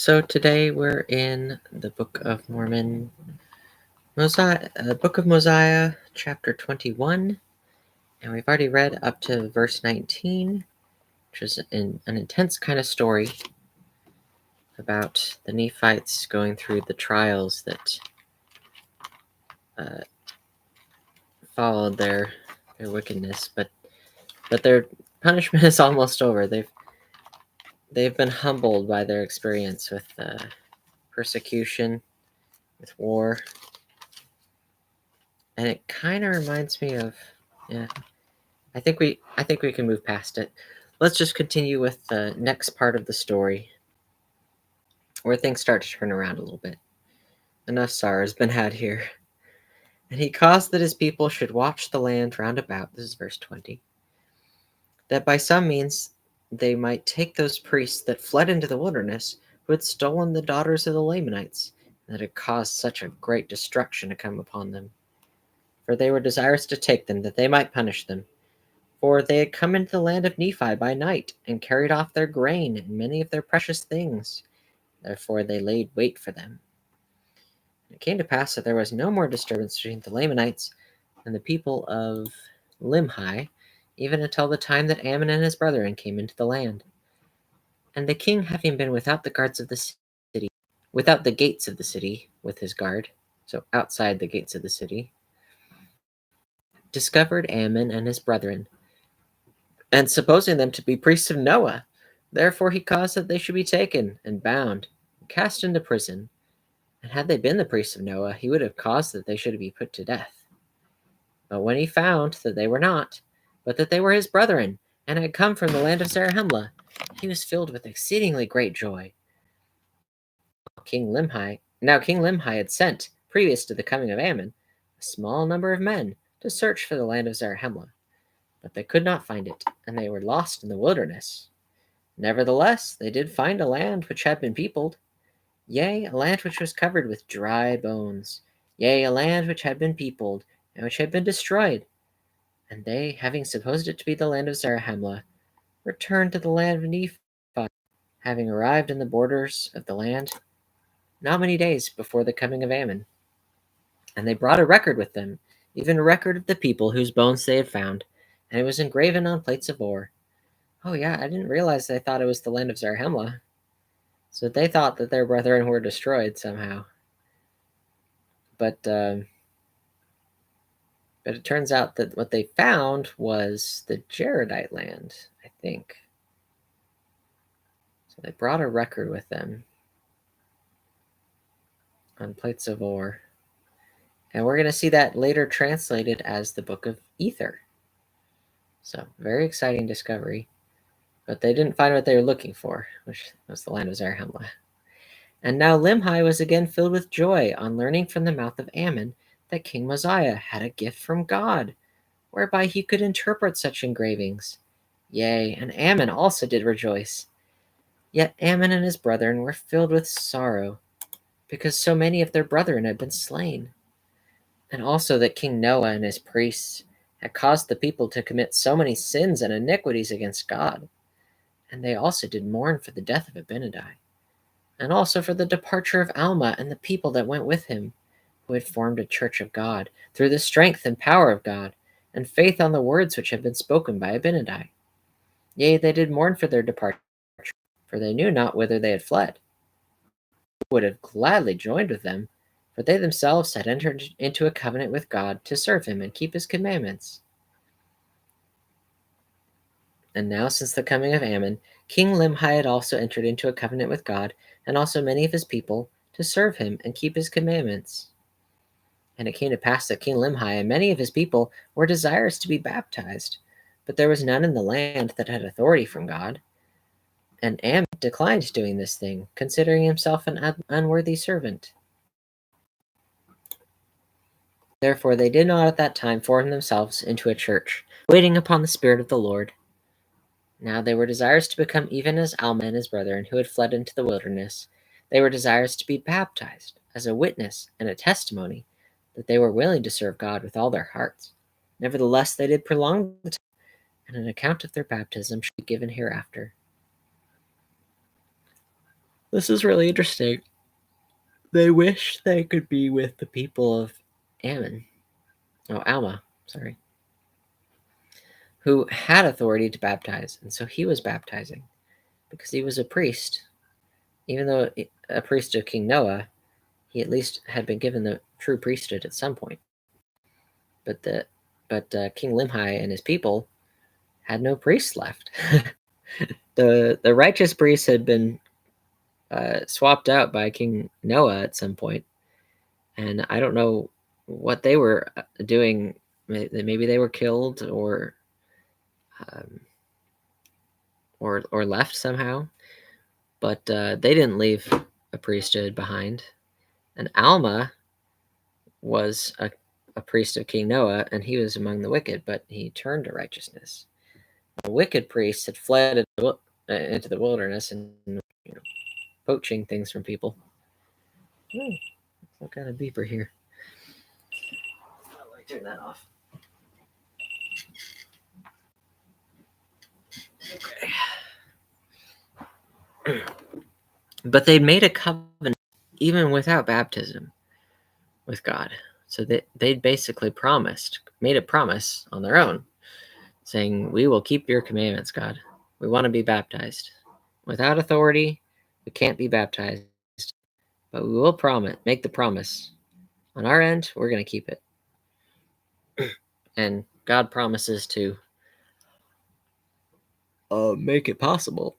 So today we're in the Book of Mormon, Book of Mosiah, chapter 21, and we've already read up to verse 19, which is an intense kind of story about the Nephites going through the trials that followed their wickedness, but their punishment is almost over. They've been humbled by their experience with persecution, with war. And it kind of reminds me of, yeah. I think we can move past it. Let's just continue with the next part of the story, where things start to turn around a little bit. Enough sorrow has been had here. And he caused that his people should watch the land round about. This is verse 20. That by some means they might take those priests that fled into the wilderness, who had stolen the daughters of the Lamanites, and that had caused such a great destruction to come upon them. For they were desirous to take them, that they might punish them. For they had come into the land of Nephi by night, and carried off their grain and many of their precious things. Therefore they laid wait for them. And it came to pass that there was no more disturbance between the Lamanites and the people of Limhi, even until the time that Ammon and his brethren came into the land. And the king, having been without the guards of the city, without the gates of the city with his guard, so outside the gates of the city, discovered Ammon and his brethren, and supposing them to be priests of Noah, therefore he caused that they should be taken and bound, and cast into prison. And had they been the priests of Noah, he would have caused that they should be put to death. But when he found that they were not, but that they were his brethren, and had come from the land of Zarahemla, he was filled with exceedingly great joy. Now King Limhi had sent, previous to the coming of Ammon, a small number of men to search for the land of Zarahemla. But they could not find it, and they were lost in the wilderness. Nevertheless, they did find a land which had been peopled, yea, a land which was covered with dry bones, yea, a land which had been peopled, and which had been destroyed. And they, having supposed it to be the land of Zarahemla, returned to the land of Nephi, having arrived in the borders of the land not many days before the coming of Ammon. And they brought a record with them, even a record of the people whose bones they had found, and it was engraven on plates of ore. Oh yeah, I didn't realize they thought it was the land of Zarahemla. So they thought that their brethren were destroyed somehow. But it turns out that what they found was the Jaredite land, I think. So they brought a record with them on plates of ore. And we're going to see that later translated as the Book of Ether. So, very exciting discovery. But they didn't find what they were looking for, which was the land of Zarahemla. And now Limhi was again filled with joy on learning from the mouth of Ammon that King Mosiah had a gift from God, whereby he could interpret such engravings. Yea, and Ammon also did rejoice. Yet Ammon and his brethren were filled with sorrow, because so many of their brethren had been slain. And also that King Noah and his priests had caused the people to commit so many sins and iniquities against God. And they also did mourn for the death of Abinadi, and also for the departure of Alma and the people that went with him, who had formed a church of God, through the strength and power of God, and faith on the words which had been spoken by Abinadi. Yea, they did mourn for their departure, for they knew not whither they had fled. They would have gladly joined with them, for they themselves had entered into a covenant with God to serve him and keep his commandments. And now, since the coming of Ammon, King Limhi had also entered into a covenant with God, and also many of his people, to serve him and keep his commandments. And it came to pass that King Limhi and many of his people were desirous to be baptized, but there was none in the land that had authority from God. And Ammon declined doing this thing, considering himself an unworthy servant. Therefore they did not at that time form themselves into a church, waiting upon the Spirit of the Lord. Now they were desirous to become even as Alma and his brethren who had fled into the wilderness. They were desirous to be baptized as a witness and a testimony that they were willing to serve God with all their hearts. Nevertheless, they did prolong the time, and an account of their baptism should be given hereafter. This is really interesting. They wish they could be with the people of Alma, sorry, who had authority to baptize, and so he was baptizing because he was a priest. Even though a priest of King Noah, he at least had been given the true priesthood at some point. But King Limhi and his people had no priests left. the righteous priests had been swapped out by King Noah at some point, and I don't know what they were doing. Maybe they were killed or left somehow, but they didn't leave a priesthood behind. And Alma was a priest of King Noah, and he was among the wicked, but he turned to righteousness. The wicked priests had fled into the wilderness and poaching things from people. What kind of beeper here? How do I turn that off? Okay. But they'd made a covenant even without baptism with God. So they'd basically made a promise on their own, saying, "We will keep your commandments, God. We want to be baptized. Without authority, we can't be baptized, but we will make the promise. On our end, we're going to keep it." And God promises to make it possible.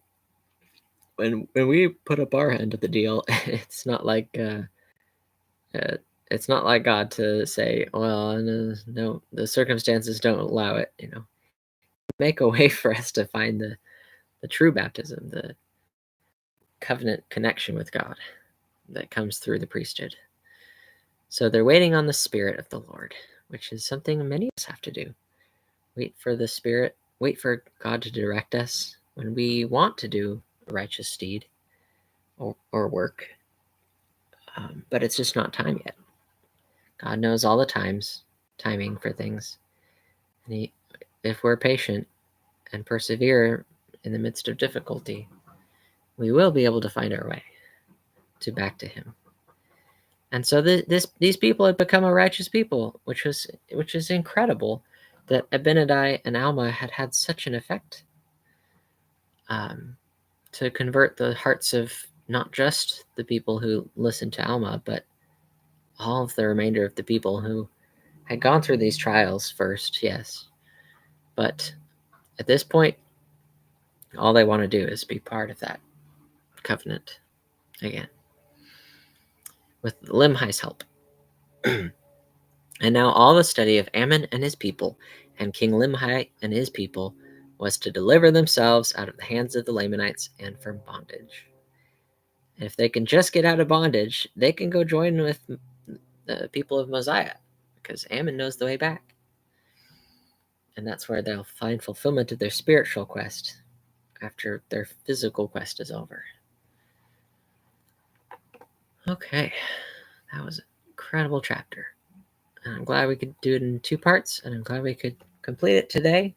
When we put up our end of the deal, it's not like God to say, "Well, no, the circumstances don't allow it." Make a way for us to find the true baptism, the covenant connection with God that comes through the priesthood. So they're waiting on the Spirit of the Lord, which is something many of us have to do. Wait for the Spirit, wait for God to direct us when we want to do a righteous deed or work. But it's just not time yet. God knows all the timing for things. And if we're patient and persevere in the midst of difficulty, we will be able to find our way back to Him. And so these people had become a righteous people, which is incredible that Abinadi and Alma had such an effect to convert the hearts of not just the people who listened to Alma, but all of the remainder of the people who had gone through these trials first, yes. But at this point, all they want to do is be part of that covenant again, with Limhi's help. And now all the study of Ammon and his people, and King Limhi and his people, was to deliver themselves out of the hands of the Lamanites and from bondage. And if they can just get out of bondage, they can go join with the people of Mosiah, because Ammon knows the way back. And that's where they'll find fulfillment of their spiritual quest after their physical quest is over. Okay, that was an incredible chapter. And I'm glad we could do it in 2 parts, and I'm glad we could complete it today.